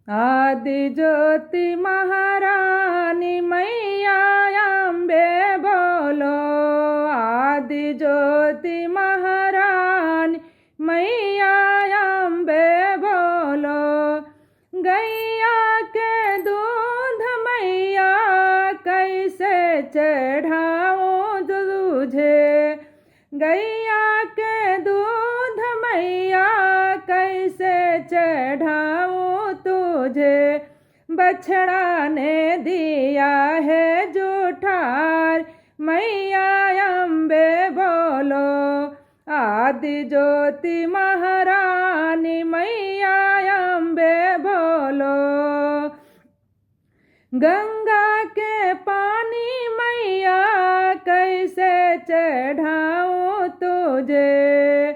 आदि ज्योति महारानी मैया अम्बे बोलो। आदि ज्योति महारानी मैया अम्बे बोलो। गैया के दूध मैया कैसे चढ़ाऊं तुझे। गैया के दूध मैया कैसे चढ़ाऊं तुझे। बछड़ा ने दिया है जूठार मैया अम्बे बोलो। आदि ज्योति महारानी मैया अम्बे बोलो। गंगा के पानी मैया कैसे चढ़ाऊं तुझे।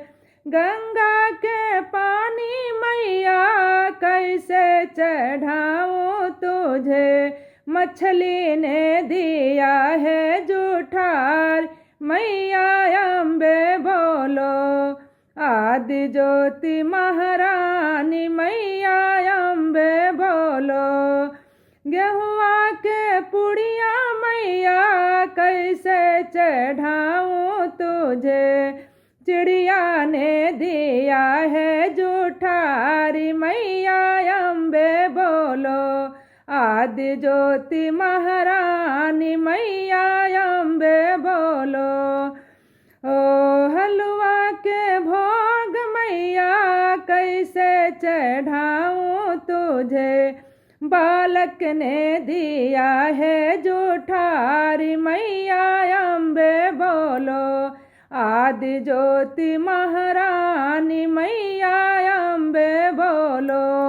गंगा के पानी मैया कैसे चढ़ाऊं तुझे। मछली ने दिया है जूठार मैया अम्बे बोलो। आदि ज्योति महारानी मैया अम्बे बोलो। गेहुआ के पुड़िया मैया कैसे चढ़ाऊं तुझे। चिड़िया ने दिया है जूठारी मैया अम्बे बोलो। आदि ज्योति महारानी मैया अम्बे बोलो। ओ हलवा के भोग मैया कैसे चढ़ाऊं तुझे। बालक ने दिया है जूठारी मैया अम्बे बोलो। आदि ज्योति महारानी मैया अम्बे बोलो।